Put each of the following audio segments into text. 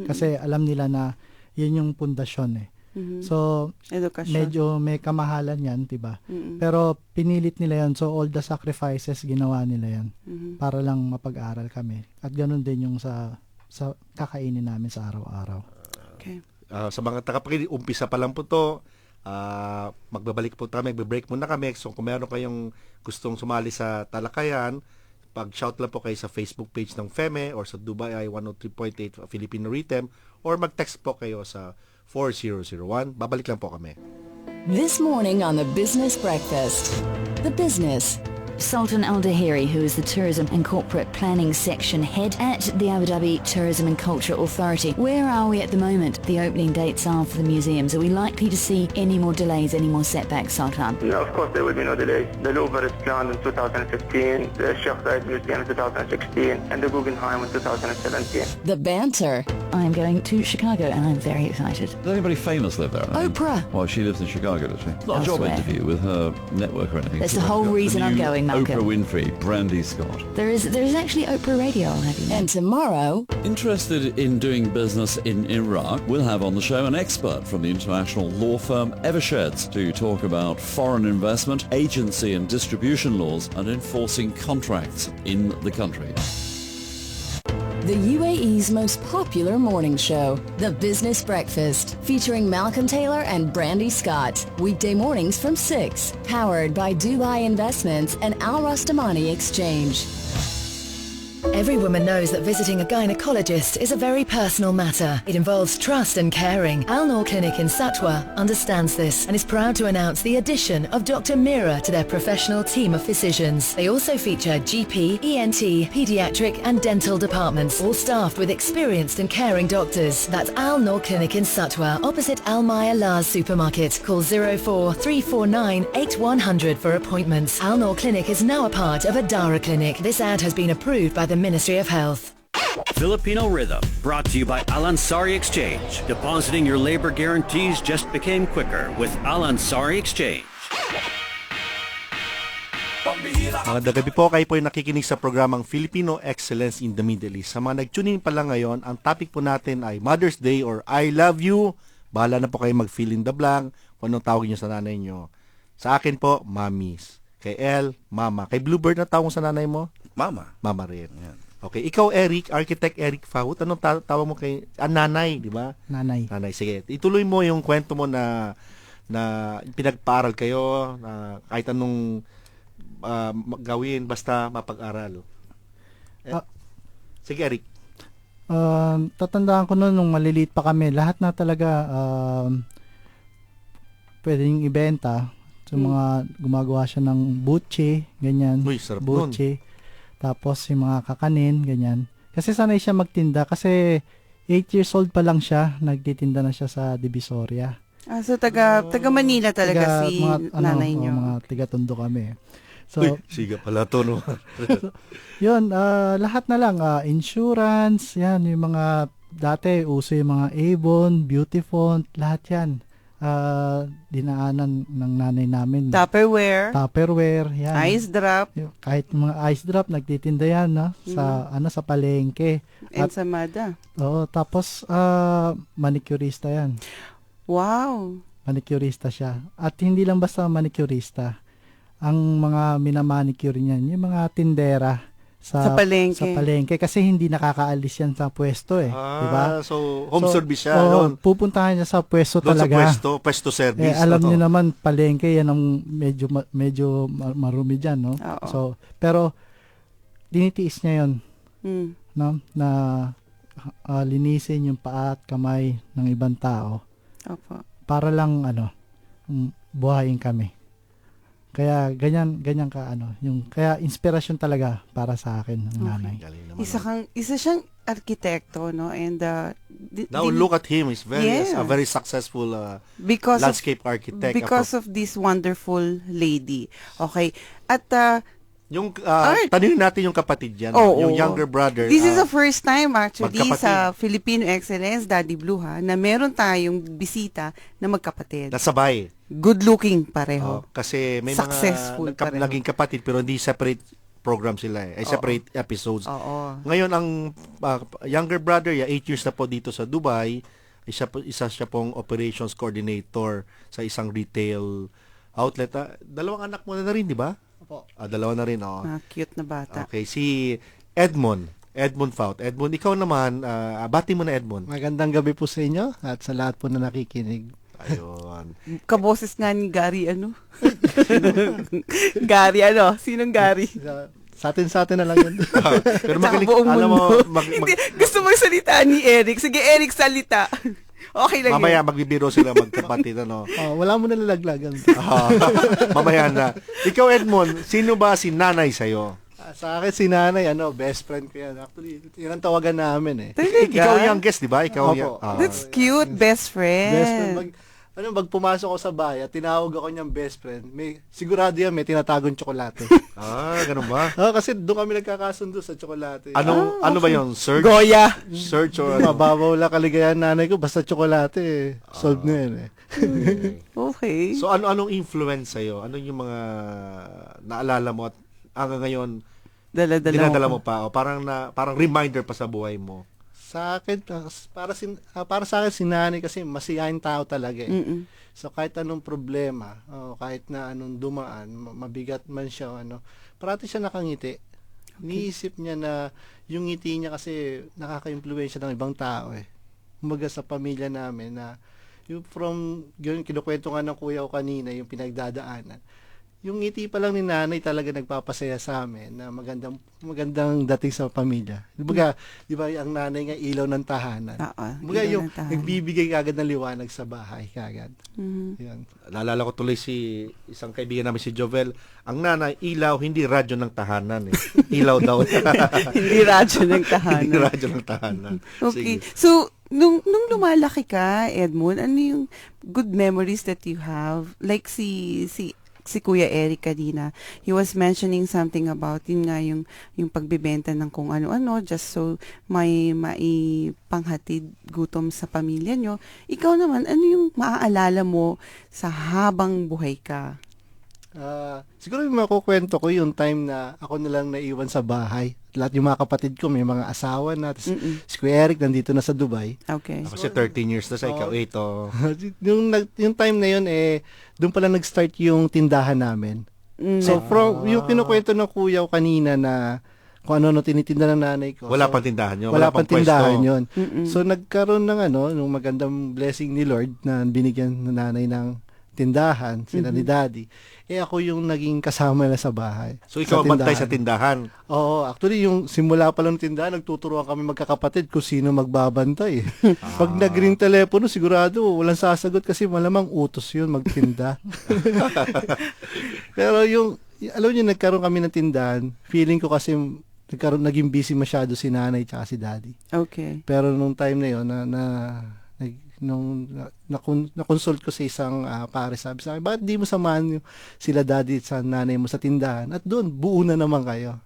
Kasi alam nila na yun yung pundasyon eh. So, Edukasyon. medyo may kamahalan yan, diba? Pero pinilit nila yan. So, all the sacrifices, ginawa nila yan. Para lang mapag-aral kami. At ganun din yung sa kakainin namin sa araw-araw. Okay. Sa mga tagapakinig, umpisa pa lang po to. Magbabalik po kami, magbe-break muna kami. So, kung meron kayong gustong sumali sa talakayan, pag-shout lang po kayo sa Facebook page ng FEME or sa Dubai I 103.8 Filipino Rhythm or mag-text po kayo sa 4001. Babalik lang po kami. This morning on the Business Breakfast, the business. Sultan Al Dahiri, who is the Tourism and Corporate Planning Section Head at the Abu Dhabi Tourism and Culture Authority. Where are we at the moment? The opening dates are for the museums. Are we likely to see any more delays, any more setbacks, Sultan? No, of course there will be no delays. The Louvre is planned in 2015, the Sheikh Zayed Museum in 2016, and the Guggenheim in 2017. The banter. I'm going to Chicago and I'm very excited. Does anybody famous live there? Oprah. Well, she lives in Chicago, does she? Not a job Elsewhere. interview with her network or anything. That's the whole reason I'm going, Malcolm. Oprah Winfrey, Brandy Scott. There is actually Oprah Radio, I'll have you know. And tomorrow... Interested in doing business in Iraq? We'll have on the show an expert from the international law firm Eversheds to talk about foreign investment, agency and distribution laws and enforcing contracts in the country. The UAE's most popular morning show, The Business Breakfast, featuring Malcolm Taylor and Brandy Scott. Weekday mornings from 6. Powered by Dubai Investments and Al Rastamani Exchange. Every woman knows that visiting a gynecologist is a very personal matter. It involves trust and caring. Al Noor Clinic in Satwa understands this and is proud to announce the addition of Dr. Mira to their professional team of physicians. They also feature GP, ENT, pediatric and dental departments, all staffed with experienced and caring doctors. That's Al Noor Clinic in Satwa, opposite Al Maya Laz Supermarket. Call 04349 8100 for appointments. Al Noor Clinic is now a part of Adara Clinic. This ad has been approved by the Ministry of Health. Filipino Rhythm, brought to you by Al Ansari Exchange. Depositing your labor guarantees just became quicker with Al Ansari Exchange. Magandang gabi po, kayo po ay nakikinig sa programang Filipino Excellence in the Middle East. Sa mga nag-tune in pa lang ngayon, ang topic po natin ay Mother's Day or I Love You. Bahala na po kayo mag-fill in the blank kung anong tawag nyo sa nanay nyo. Sa akin po, Mommies. Kay El, Mama. Kay Bluebird, na tawag mo sa nanay mo? Mama. Mama rin. Yan. Okay, ikaw Eric, Architect Eric Faut, anong tawag mo kay nanay, di ba? Nanay. Nanay, sige. Ituloy mo yung kwento mo na pinagpaaral kayo, na kahit anong gawin, basta mapag-aral. Sige, Eric. Tatandaan ko noon nung maliliit pa kami, lahat na talaga pwedeng ibenta. So, mga gumagawa siya ng butche, ganyan. Uy, sarap butche. Tapos yung mga kakanin, ganyan. Kasi sanay siya magtinda kasi 8 years old pa lang siya, nagtitinda na siya sa Divisoria. So taga Manila talaga si nanay niyo. Mga tiga-Tondo kami. So, uy, siga pala to, no? So, yun, lahat na lang, insurance, yan, yung mga, dati, uso yung mga Avon, Beautyfont, lahat yan. Dinaanan ng nanay namin. Tupperware, yan. Ice drop. Kahit mga ice drop, nagtitinda yan, no? Sa palengke. Ensamada. Oo, tapos, manicurista yan. Wow. Manicurista siya. At hindi lang basta manicurista. Ang mga minamanicure niyan, yung mga tindera sa palengke kasi hindi nakakaalis yan sa pwesto diba? So home service siya. Pupuntahan niya sa pwesto doon talaga. Sa pwesto service. Alam niyo naman palengke yan ang medyo marumi diyan, no? So pero dinitiis niya 'yon. No? Na linisin yung paa at kamay ng ibang tao. Opo. Para lang buhayin kami. Kaya ganyan kaya inspirasyon talaga para sa akin ng nanay. Isa siyang arkitekto, no? And now look at him, he's a very successful landscape architect because of this wonderful lady. Okay. At yung tanungin natin yung kapatid diyan, yung younger brother. This is the first time actually sa Filipino Excellence, Daddy Blue, na meron tayong bisita na magkapatid. Nasabay. Good looking pareho. Kasi may successful mga naging kapatid pero hindi separate program sila eh. Ay, separate episodes. Oo. Ngayon, ang younger brother, 8 years na po dito sa Dubai. Isa siya pong operations coordinator sa isang retail outlet. Dalawang anak mo na rin, di ba? Opo. Dalawa na rin, oo. Cute na bata. Okay, si Edmond Faut. Edmond, ikaw naman, bati mo na Edmond. Magandang gabi po sa inyo at sa lahat po na nakikinig. Ayun. Kaboses nga ni Gary, Gary, Sinong Gary? Sa atin na lang yun. Pero Tsaka makinig, buong alam mo, mundo. Hindi, gusto mo salita ni Eric. Sige, Eric, salita. Okay lang mamaya yun. magbibiro sila magkapatid, Wala mo nalalaglagan. Mamaya na. Ikaw, Edmond, sino ba si nanay sa'yo? Sa akin, si nanay, best friend ko yan. Actually, yun ang tawagan namin eh. Talaga? Ikaw yung guest, di ba? Ikaw Opo. That's cute, best friend. Best friend. Pag pumasok ko sa bahay, tinawag ako niyang best friend. Sigurado yan, may tinatagong tsokolate. Ganun ba? Kasi doon kami nagkakasundo sa tsokolate. Ano ba yun? Search? Goya. Search or ano? Mababaw lang kaligayahan nanay ko, basta tsokolate eh. Solve na yan eh. Okay. So, anong influence sa'yo? Ano yung mga naalala mo at hanggang ngayon, dinadala mo pa? O parang reminder pa sa buhay mo? Sa akin, para sa akin si nanay kasi masiyahin tao talaga eh. Mm-mm. So kahit anong problema, kahit na anong dumaan, mabigat man siya, parati siya nakangiti. Niisip niya na yung ngiti niya kasi nakaka-impluwensya ng ibang tao eh. Kumbaga sa pamilya namin na yung kinukwento nga ng kuya ko kanina, yung pinagdadaanan. Yung ngiti pa lang ni nanay talaga nagpapasaya sa amin na magandang dating sa pamilya. Diba, ang nanay nga ilaw ng tahanan. Diba, yung nagbibigay kagad ng liwanag sa bahay kagad. Mm-hmm. Yan. Naalala ko tuloy isang kaibigan namin si Jovel. Ang nanay, ilaw, hindi radyo ng tahanan eh. Ilaw daw. Hindi radyo ng tahanan. Hindi radyo ng tahanan. Okay. Sige. So, nung lumalaki ka, Edmond, ano yung good memories that you have? Like si Kuya Eric kanina, he was mentioning something about yun nga yung pagbebenta ng kung ano-ano just so may maipanghatid gutom sa pamilya nyo. Ikaw naman, ano yung maaalala mo sa habang buhay ka? Siguro yung makukwento ko yung time na ako na lang naiwan sa bahay. Lahat yung mga kapatid ko may mga asawa na. Si Kuya Eric nandito na sa Dubai. Okay. Kasi 13 years na sa ikaw, 8 yung time na yun doon pala nag-start yung tindahan namin. So yung kinukwento ng kuya ko kanina na kung ano tinitinda ng nanay ko. Wala pang tindahan yun. Wala pang tindahan pwesto. yun. So nagkaroon ng nung magandang blessing ni Lord na binigyan ng nanay ng tindahan, sila ni Daddy. Ako yung naging kasama na sa bahay. So ikaw ang bantay sa tindahan? Oo, actually yung simula pa lang ng tindahan, nagtuturuan kami magkakapatid kung sino magbabantay. Pag nag-ring telepono, sigurado walang sasagot kasi malamang utos yun magtinda. Pero alam niyo, nagkaroon kami ng tindahan, feeling ko kasi naging busy masyado si nanay at si daddy. Okay. Pero nung time na yun, nung na-consult ko sa isang pare, sabi sa akin, bakit di mo samahan sila daddy at sa nanay mo sa tindahan? At doon, buo na naman kayo.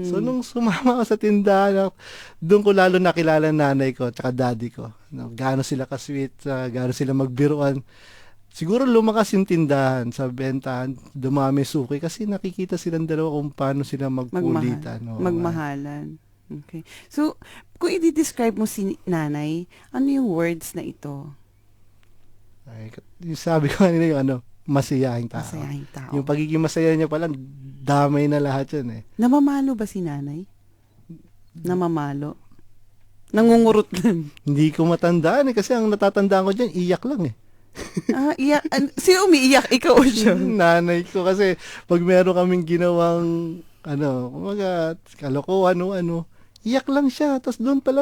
So, nung sumama ako sa tindahan, doon ko lalo nakilala nanay ko at daddy ko. Gaano sila ka-sweet, gaano sila magbiruan. Siguro lumakas yung tindahan sa bentahan, dumami suki kasi nakikita silang dalawa kung paano sila magkulitan. Magmahalan. Okay. So, kung i-describe mo si nanay, ano yung words na ito? Yung sabi ko kanina yung masayahing tao. Masayahing tao. Yung pagiging masaya niya pala, damay na lahat yun eh. Namamalo ba si nanay? Namamalo? Nangungurot lang? Hindi ko matandaan kasi ang natatandaan ko dyan, iyak lang eh. Iyak. Sino umiiyak? Ikaw o siya? Nanay ko kasi pag meron kaming ginawang kumaga, kalokohan iyak lang siya. Tapos doon pala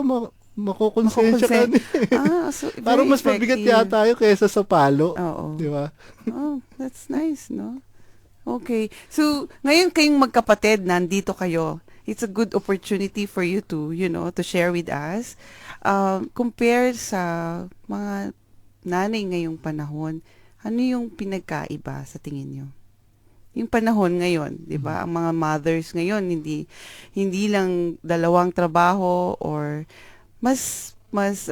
makukonsensya ka. So parang mas mabigat yata tayo kaysa sa palo. Oo. Di ba? Oh, that's nice, no? Okay. So, ngayon kayong magkapatid, nandito kayo. It's a good opportunity for you to, to share with us. Compare sa mga nanay ngayong panahon, ano yung pinagkaiba sa tingin nyo? Yung panahon ngayon, 'di ba? Ang mga mothers ngayon hindi lang dalawang trabaho or mas mas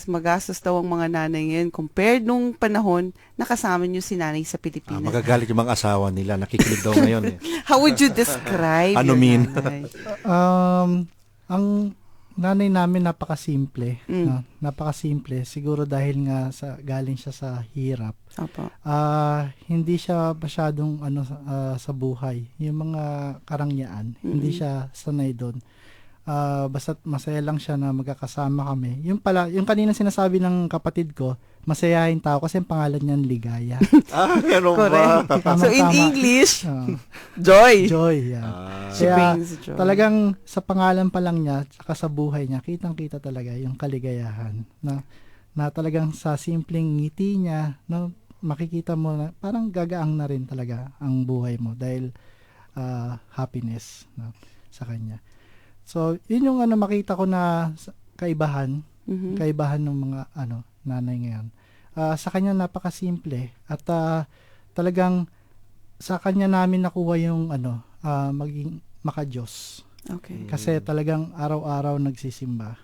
magastos daw ang mga nanay ngayon compared nung panahon nakasama niyo si nanay sa Pilipinas. Magagalit yung mga asawa nila, nakikinig daw ngayon eh. How would you describe Ano your mean? nanay? Ang nanay namin napakasimple, no? Napakasimple. Siguro dahil nga galing siya sa hirap. Opo. Hindi siya masyadong sa buhay. Yung mga karangyaan, hindi siya sanay doon. Basta masaya lang siya na magkakasama kami. Yung kanina sinasabi ng kapatid ko, masayahin tao kasi ang pangalan niyan Ligaya. Ganun ba? So in English, joy. Joy, yeah. She brings joy. Talagang sa pangalan pa lang niya, tsaka sa buhay niya, kitang-kita talaga yung kaligayahan. Na talagang sa simpleng ngiti niya, no, makikita mo na parang gagaang na rin talaga ang buhay mo dahil happiness, no, sa kanya. So, yun yung makita ko na kaibahan ng mga nanay ngayon. Sa kanya napakasimple at talagang sa kanya namin nakuha yung maging maka-Diyos. Okay. Kasi talagang araw-araw nagsisimba.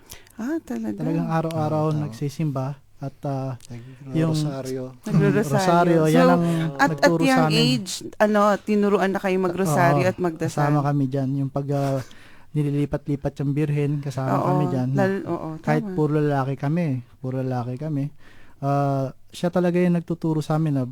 Talaga. Talagang araw-araw nagsisimba at yung Rosaryo. yan ang at nagturo young sa amin. age, tinuruan na kayo magrosaryo at magdasal. Kasama kami dyan. Yung pag nililipat-lipat yung birhen, kasama kami dyan. Kahit puro lalaki kami. Siya talaga yung nagtuturo sa amin na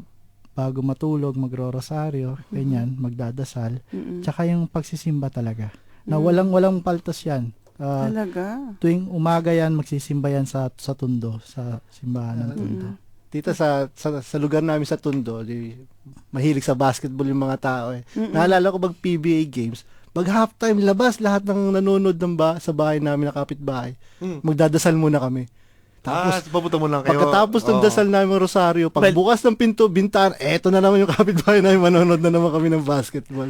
bago matulog, magro-rosaryo, ganyan, magdadasal. Tsaka yung pagsisimba talaga. Na walang paltas yan. Talaga? Tuwing umaga yan, magsisimba yan sa Tondo, sa simbahan ng Tondo. Tita, sa lugar namin sa Tondo, mahilig sa basketball yung mga tao eh. Naalala ko PBA games, halftime labas, lahat ng nanonood sa bahay namin na kapitbahay, magdadasal muna kami. Tapos, papunta mo lang kayo. Pagkatapos ng dasal namin Rosaryo, pagbukas ng pinto, bintana, eto na naman yung kapitbahay namin, manonood na naman kami ng basketball.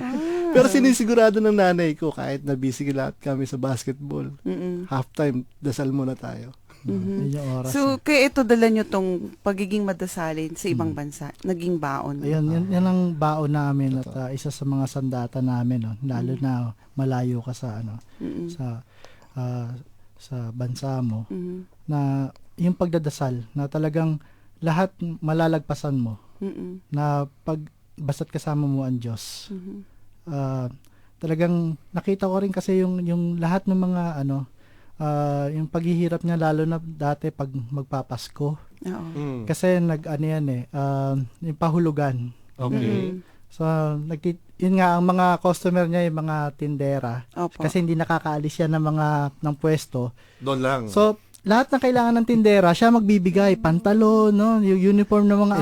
Pero sinisigurado ng nanay ko, kahit na busy lahat kami sa basketball, halftime, dasal muna tayo. So, kaya ito dala nyo tong pagiging madasalin sa ibang bansa, naging baon. Ayun, yan ang baon namin at isa sa mga sandata namin, no? Lalo na malayo ka sa sa bansa mo, na yung pagdadasal na talagang lahat malalagpasan mo, na basta't kasama mo ang Diyos. Talagang nakita ko rin kasi yung lahat ng mga yung paghihirap niya, lalo na dati pag magpapasko. Kasi yung pahulugan. Okay. So, yun nga, ang mga customer niya, yung mga tindera. Opo. Kasi hindi nakakaalis yan ng pwesto. Doon lang. So, lahat ng kailangan ng tindera, siya magbibigay. Pantalon, no? Yung uniform ng mga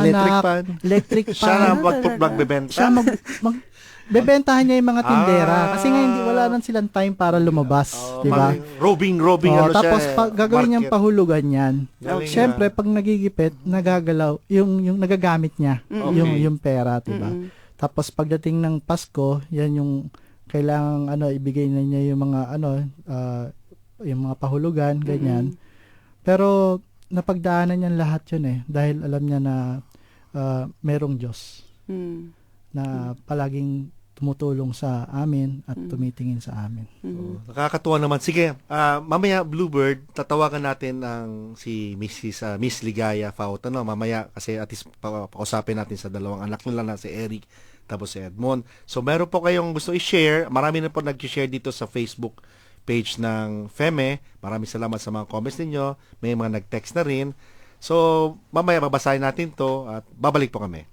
electric pan. Siya na magbebenta. Siya bebentahan niya yung mga tindera. Kasi nga wala nang silang time para lumabas. Diba? Robing tapos siya. Gagawin niyang pahulugan yan. Galing Siyempre, pag nagigipit, nagagalaw, yung nagagamit niya, yung pera, diba? Tapos pagdating ng Pasko, yan yung kailangang ibigay na niya yung mga yung mga pahulugan, ganyan. Pero napagdaanan niya lahat yun dahil alam niya na merong Diyos na palaging tumutulong sa amin at tumitingin sa amin. Nakakatuwa naman. Sige, mamaya Bluebird, tatawagan natin si Miss Ligaya Faut. Mamaya kasi at least pausapin natin sa dalawang anak nila na si Eric tapos si Edmond. So meron po kayong gusto i-share. Marami na po nag-share dito sa Facebook page ng FEME. Maraming salamat sa mga comments ninyo. May mga nag-text na rin. So mamaya babasahin natin to at babalik po kami.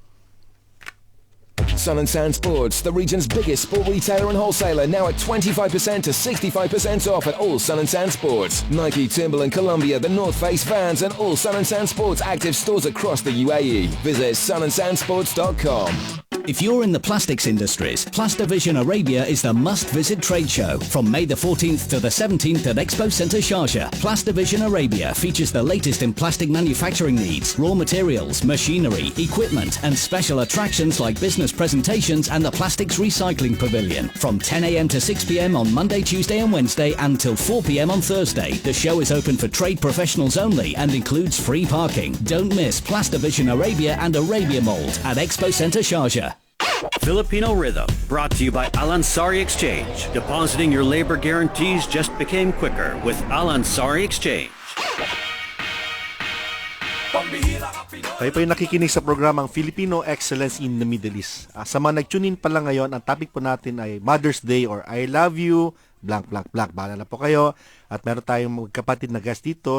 Sun and Sand Sports, the region's biggest sport retailer and wholesaler, now at 25% to 65% off at all Sun and Sand Sports. Nike, Timberland, Columbia, the North Face, Vans and all Sun and Sand Sports active stores across the UAE. Visit sunandsandsports.com. If you're in the plastics industries, Plastivision Arabia is the must-visit trade show. From May the 14th to the 17th at Expo Centre Sharjah, Plastivision Arabia features the latest in plastic manufacturing needs, raw materials, machinery, equipment and special attractions like business presentations and the Plastics Recycling Pavilion. From 10 a.m. to 6 p.m. on Monday, Tuesday and Wednesday until 4 p.m. on Thursday. The show is open for trade professionals only and includes free parking. Don't miss Plastivision Arabia and Arabia Mold at Expo Centre Sharjah. Filipino Rhythm, brought to you by Al-Ansari Exchange. Depositing your labor guarantees just became quicker with Al-Ansari Exchange. Kayo po yung nakikinig sa programang Filipino Excellence in the Middle East. Sa mga nag-tune in pa lang ngayon, ang topic po natin ay Mother's Day or I love you, blank, blank, blank. Bahala na po kayo. At meron tayong magkapatid na guest dito,